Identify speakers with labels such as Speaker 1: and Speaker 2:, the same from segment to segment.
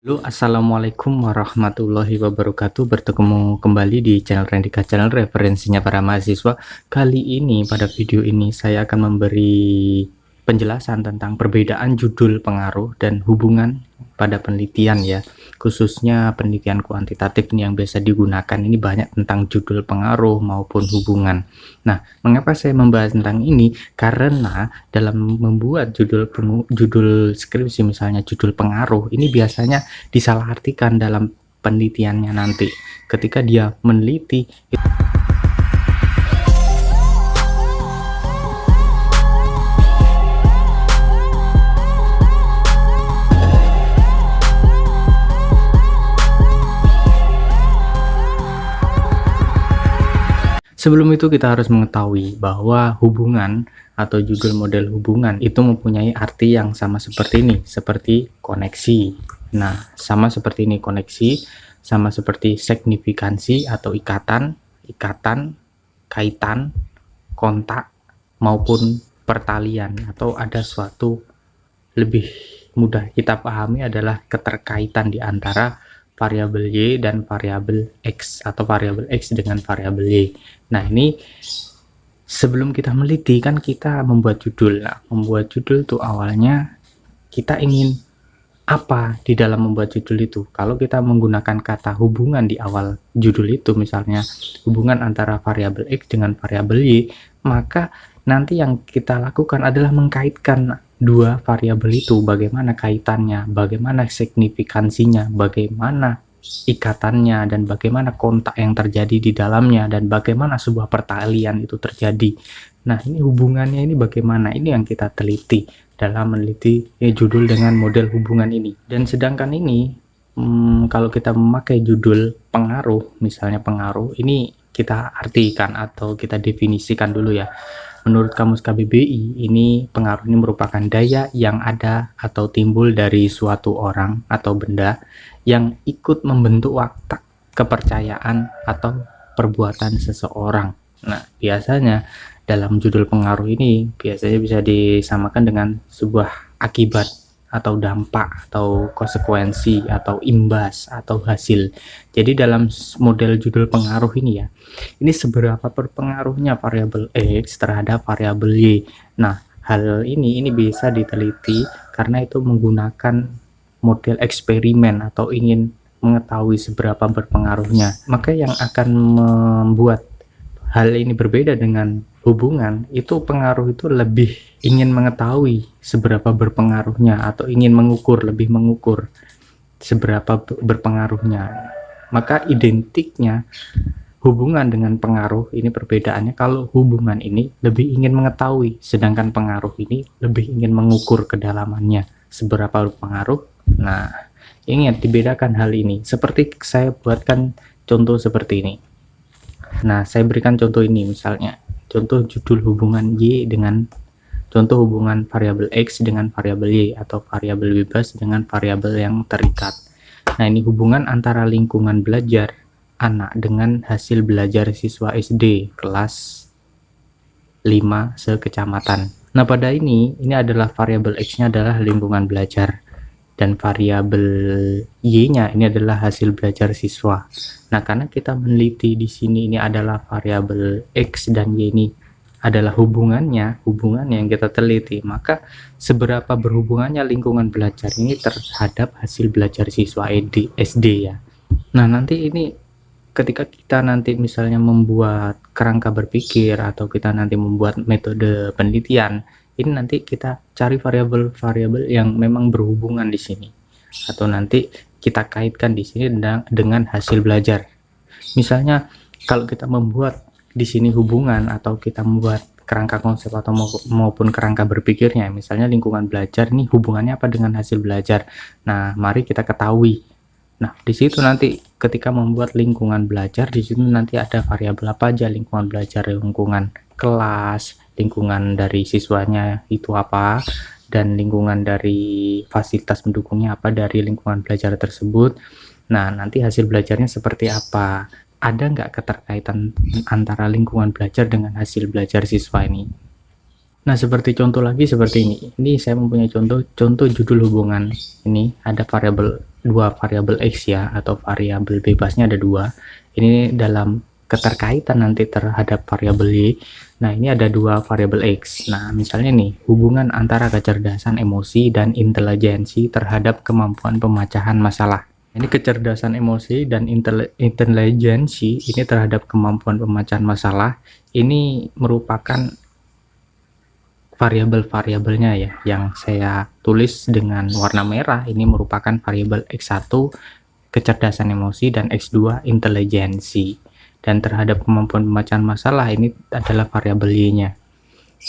Speaker 1: Halo, assalamualaikum warahmatullahi wabarakatuh. Bertemu kembali di channel Rendika Channel, referensinya para mahasiswa. Kali ini pada video ini saya akan memberi penjelasan tentang perbedaan judul pengaruh dan hubungan pada penelitian ya, khususnya penelitian kuantitatif ini yang biasa digunakan. Ini banyak tentang judul pengaruh maupun hubungan. Nah, mengapa saya membahas tentang ini? Karena dalam membuat judul skripsi, misalnya judul pengaruh, ini biasanya disalahartikan dalam penelitiannya nanti ketika dia meneliti. Sebelum itu kita harus mengetahui bahwa hubungan atau judul model hubungan itu mempunyai arti yang sama seperti ini, seperti koneksi. Nah, sama seperti ini koneksi, sama seperti signifikansi atau ikatan, kaitan, kontak, maupun pertalian, atau ada suatu lebih mudah kita pahami adalah keterkaitan di antara variabel Y dan variabel X, atau variabel X dengan variabel Y. Nah, ini sebelum kita meliti kan kita membuat judul. Nah, membuat judul itu awalnya kita ingin apa di dalam membuat judul itu. Kalau kita menggunakan kata hubungan di awal judul itu, misalnya hubungan antara variabel X dengan variabel Y, maka nanti yang kita lakukan adalah mengkaitkan dua variabel itu, bagaimana kaitannya, bagaimana signifikansinya, bagaimana ikatannya, dan bagaimana kontak yang terjadi di dalamnya, dan bagaimana sebuah pertalian itu terjadi. Nah, ini hubungannya ini bagaimana, ini yang kita teliti dalam meneliti judul dengan model hubungan ini. Dan sedangkan ini kalau kita memakai judul pengaruh, misalnya pengaruh, ini kita artikan atau kita definisikan dulu ya. Menurut Kamus KBBI, ini pengaruh ini merupakan daya yang ada atau timbul dari suatu orang atau benda yang ikut membentuk watak, kepercayaan, atau perbuatan seseorang. Nah, biasanya dalam judul pengaruh ini biasanya bisa disamakan dengan sebuah akibat atau dampak atau konsekuensi atau imbas atau hasil. Jadi dalam model judul pengaruh ini ya, ini seberapa berpengaruhnya variabel X terhadap variabel Y. Nah, hal ini bisa diteliti karena itu menggunakan model eksperimen atau ingin mengetahui seberapa berpengaruhnya. Maka yang akan membuat hal ini berbeda dengan hubungan, itu pengaruh itu lebih ingin mengetahui seberapa berpengaruhnya atau ingin mengukur, lebih mengukur seberapa berpengaruhnya. Maka identiknya hubungan dengan pengaruh ini perbedaannya, kalau hubungan ini lebih ingin mengetahui, sedangkan pengaruh ini lebih ingin mengukur kedalamannya seberapa berpengaruh. Nah, ingat dibedakan hal ini. Seperti saya buatkan contoh seperti ini. Nah, saya berikan contoh ini, misalnya contoh judul hubungan Y dengan contoh hubungan variabel X dengan variabel Y, atau variabel bebas dengan variabel yang terikat. Nah, ini hubungan antara lingkungan belajar anak dengan hasil belajar siswa SD kelas 5 sekecamatan. Nah, pada ini adalah variabel X-nya adalah lingkungan belajar, dan variabel Y-nya ini adalah hasil belajar siswa. Nah, karena kita meneliti di sini ini adalah variabel X dan Y ini adalah hubungannya yang kita teliti, maka seberapa berhubungannya lingkungan belajar ini terhadap hasil belajar siswa SD ya. Nah, nanti ini ketika kita nanti misalnya membuat kerangka berpikir atau kita nanti membuat metode penelitian, ini nanti kita cari variabel-variabel yang memang berhubungan di sini, atau nanti kita kaitkan di sini dengan hasil belajar. Misalnya kalau kita membuat di sini hubungan atau kita membuat kerangka konsep atau maupun kerangka berpikirnya, misalnya lingkungan belajar ini hubungannya apa dengan hasil belajar. Nah, mari kita ketahui. Nah, di situ nanti ketika membuat lingkungan belajar, di situ nanti ada variabel apa aja lingkungan belajar, lingkungan kelas, lingkungan dari siswanya itu apa, dan lingkungan dari fasilitas pendukungnya apa dari lingkungan belajar tersebut. Nah, nanti hasil belajarnya seperti apa, ada nggak keterkaitan antara lingkungan belajar dengan hasil belajar siswa ini. Nah, seperti contoh lagi seperti ini saya mempunyai contoh judul hubungan. Ini ada variabel dua variabel X ya, atau variabel bebasnya ada dua. Ini dalam keterkaitan nanti terhadap variabel Y. Nah, ini ada dua variabel X. Nah, misalnya nih, hubungan antara kecerdasan emosi dan intelijensi terhadap kemampuan pemecahan masalah. Ini kecerdasan emosi dan intelijensi ini terhadap kemampuan pemecahan masalah ini merupakan variabel-variabelnya ya, yang saya tulis dengan warna merah ini merupakan variabel X1 kecerdasan emosi dan X2 intelijensi, dan terhadap kemampuan pemecahan masalah ini adalah variabel Y-nya.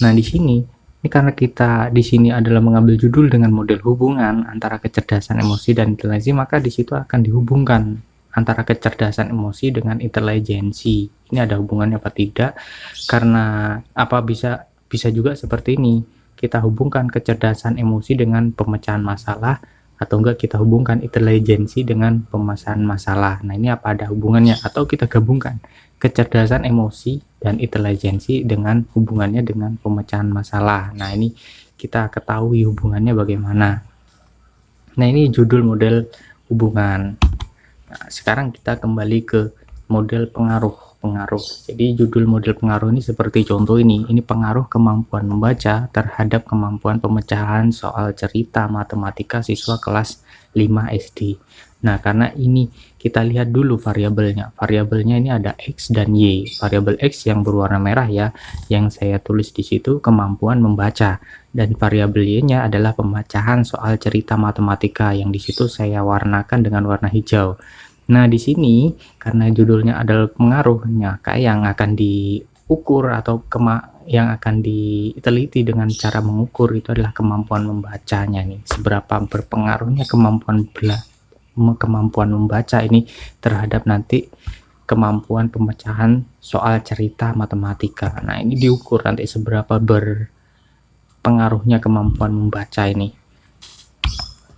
Speaker 1: Nah, di sini ini karena kita di sini adalah mengambil judul dengan model hubungan antara kecerdasan emosi dan intelijensi, maka di situ akan dihubungkan antara kecerdasan emosi dengan intelijensi. Ini ada hubungannya apa tidak? Karena apa bisa juga seperti ini. Kita hubungkan kecerdasan emosi dengan pemecahan masalah, atau enggak kita hubungkan intelijensi dengan pemecahan masalah. Nah, ini apa ada hubungannya? Atau kita gabungkan kecerdasan emosi dan intelijensi dengan hubungannya dengan pemecahan masalah. Nah, ini kita ketahui hubungannya bagaimana. Nah, ini judul model hubungan. Nah, sekarang kita kembali ke model pengaruh. Jadi judul model pengaruh ini seperti contoh ini pengaruh kemampuan membaca terhadap kemampuan pemecahan soal cerita matematika siswa kelas 5 SD. Nah, karena ini kita lihat dulu variabelnya. Variabelnya ini ada X dan Y. Variabel X yang berwarna merah ya, yang saya tulis di situ kemampuan membaca, dan variabel Y-nya adalah pemecahan soal cerita matematika yang di situ saya warnakan dengan warna hijau. Nah, di sini karena judulnya adalah pengaruhnya, kayak yang akan diukur atau yang akan diteliti dengan cara mengukur itu adalah kemampuan membacanya nih. Seberapa berpengaruhnya kemampuan membaca ini terhadap nanti kemampuan pemecahan soal cerita matematika. Nah, ini diukur nanti seberapa berpengaruhnya kemampuan membaca ini.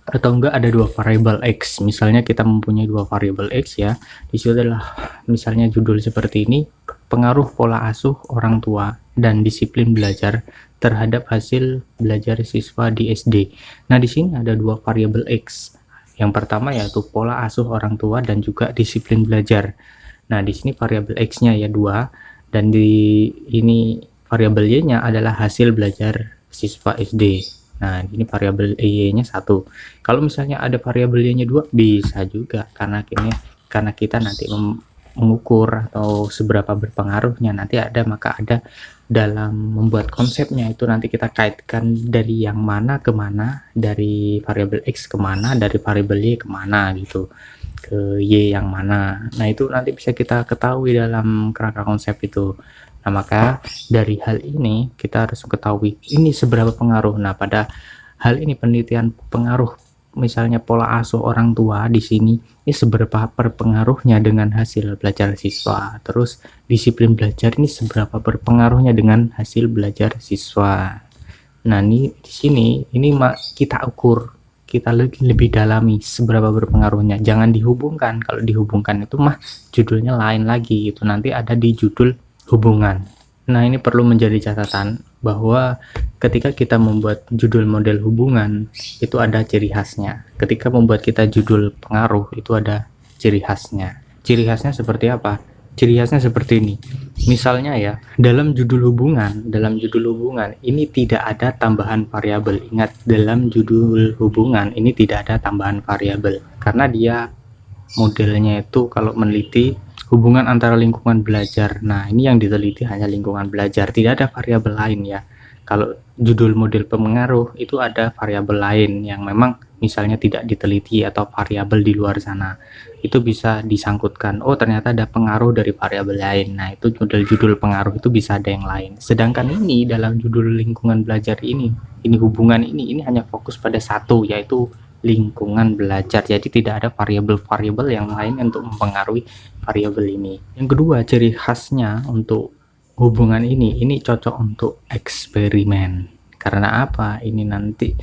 Speaker 1: Atau enggak ada dua variabel X, misalnya kita mempunyai dua variabel X ya, di situ adalah misalnya judul seperti ini, pengaruh pola asuh orang tua dan disiplin belajar terhadap hasil belajar siswa di SD. Nah, di sini ada dua variabel X, yang pertama yaitu pola asuh orang tua dan juga disiplin belajar. Nah, di sini variabel X-nya ya 2, dan di ini variabel Y-nya adalah hasil belajar siswa SD. Nah, ini variabel Y-nya 1. Kalau misalnya ada variabel Y-nya 2 bisa juga, karena kita nanti mengukur atau seberapa berpengaruhnya nanti ada, maka ada dalam membuat konsepnya itu nanti kita kaitkan dari yang mana ke mana, dari variabel X kemana, dari variabel Y kemana gitu, ke Y yang mana. Nah, itu nanti bisa kita ketahui dalam kerangka konsep itu. Nah, maka dari hal ini kita harus ketahui ini seberapa pengaruh. Nah, pada hal ini penelitian pengaruh misalnya pola asuh orang tua di sini ini seberapa berpengaruhnya dengan hasil belajar siswa. Terus disiplin belajar ini seberapa berpengaruhnya dengan hasil belajar siswa. Nah, ini di sini ini kita ukur, kita lebih dalami seberapa berpengaruhnya. Jangan dihubungkan. Kalau dihubungkan itu mah judulnya lain lagi, itu nanti ada di judul hubungan. Nah, ini perlu menjadi catatan bahwa ketika kita membuat judul model hubungan itu ada ciri khasnya. Ketika membuat kita judul pengaruh itu ada ciri khasnya. Ciri khasnya seperti apa? Ciri khasnya seperti ini. Misalnya ya, dalam judul hubungan ini tidak ada tambahan variabel. Ingat, dalam judul hubungan ini tidak ada tambahan variabel karena dia modelnya itu kalau meneliti hubungan antara lingkungan belajar. Nah, ini yang diteliti hanya lingkungan belajar, tidak ada variabel lain ya. Kalau judul model pengaruh itu ada variabel lain yang memang misalnya tidak diteliti atau variabel di luar sana. Itu bisa disangkutkan. Oh, ternyata ada pengaruh dari variabel lain. Nah, itu judul pengaruh itu bisa ada yang lain. Sedangkan ini dalam judul lingkungan belajar ini hubungan ini hanya fokus pada satu, yaitu lingkungan belajar. Jadi tidak ada variabel-variabel yang lain untuk mempengaruhi variabel ini. Yang kedua, ciri khasnya untuk hubungan ini cocok untuk eksperimen. Karena apa? Ini nanti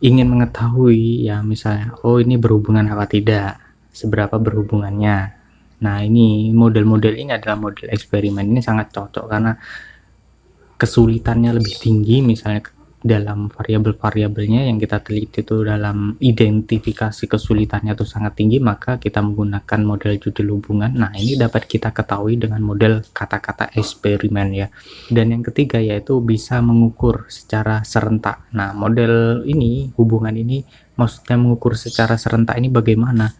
Speaker 1: ingin mengetahui ya, misalnya oh ini berhubungan apa tidak, seberapa berhubungannya. Nah, ini model-model ini adalah model eksperimen. Ini sangat cocok karena kesulitannya lebih tinggi. Misalnya dalam variabel-variabelnya yang kita teliti itu dalam identifikasi kesulitannya itu sangat tinggi, maka kita menggunakan model judul hubungan. Nah, ini dapat kita ketahui dengan model kata-kata eksperimen ya. Dan yang ketiga yaitu bisa mengukur secara serentak. Nah, model ini, hubungan ini maksudnya mengukur secara serentak ini bagaimana?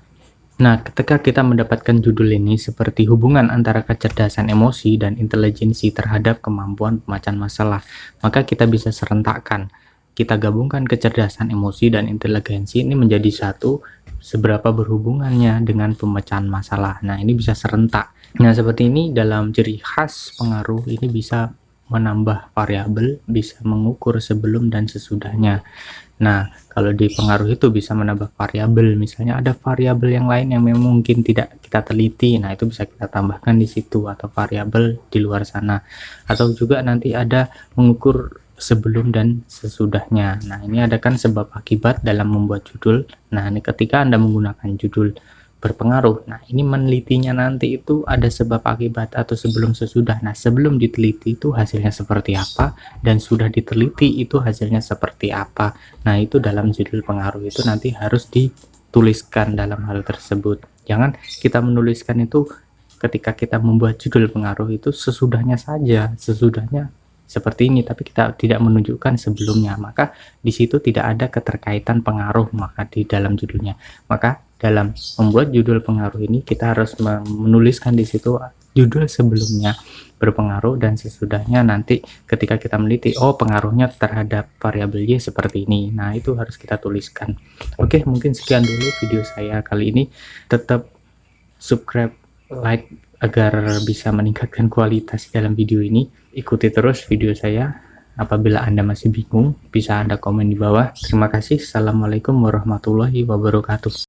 Speaker 1: Nah, ketika kita mendapatkan judul ini seperti hubungan antara kecerdasan emosi dan intelijensi terhadap kemampuan pemecahan masalah, maka kita bisa serentakkan. Kita gabungkan kecerdasan emosi dan intelijensi ini menjadi satu, seberapa berhubungannya dengan pemecahan masalah. Nah, ini bisa serentak. Nah, seperti ini dalam ciri khas pengaruh ini bisa menambah variabel, bisa mengukur sebelum dan sesudahnya. Nah, kalau di pengaruh itu bisa menambah variabel, misalnya ada variabel yang lain yang memang mungkin tidak kita teliti, nah itu bisa kita tambahkan di situ, atau variabel di luar sana. Atau juga nanti ada mengukur sebelum dan sesudahnya. Nah, ini ada kan sebab akibat dalam membuat judul. Nah, ini ketika Anda menggunakan judul berpengaruh, nah ini menelitinya nanti itu ada sebab akibat atau sebelum sesudah. Nah, sebelum diteliti itu hasilnya seperti apa, dan sudah diteliti itu hasilnya seperti apa. Nah, itu dalam judul pengaruh itu nanti harus dituliskan dalam hal tersebut. Jangan kita menuliskan itu ketika kita membuat judul pengaruh itu sesudahnya saja, sesudahnya seperti ini, tapi kita tidak menunjukkan sebelumnya, maka di situ tidak ada keterkaitan pengaruh maka di dalam judulnya. Maka dalam membuat judul pengaruh ini kita harus menuliskan di situ judul sebelumnya berpengaruh dan sesudahnya nanti ketika kita meneliti, oh pengaruhnya terhadap variabel Y seperti ini. Nah, itu harus kita tuliskan. Oke, mungkin sekian dulu video saya kali ini. Tetap subscribe, like agar bisa meningkatkan kualitas dalam video ini. Ikuti terus video saya. Apabila Anda masih bingung, bisa Anda komen di bawah. Terima kasih. Assalamualaikum warahmatullahi wabarakatuh.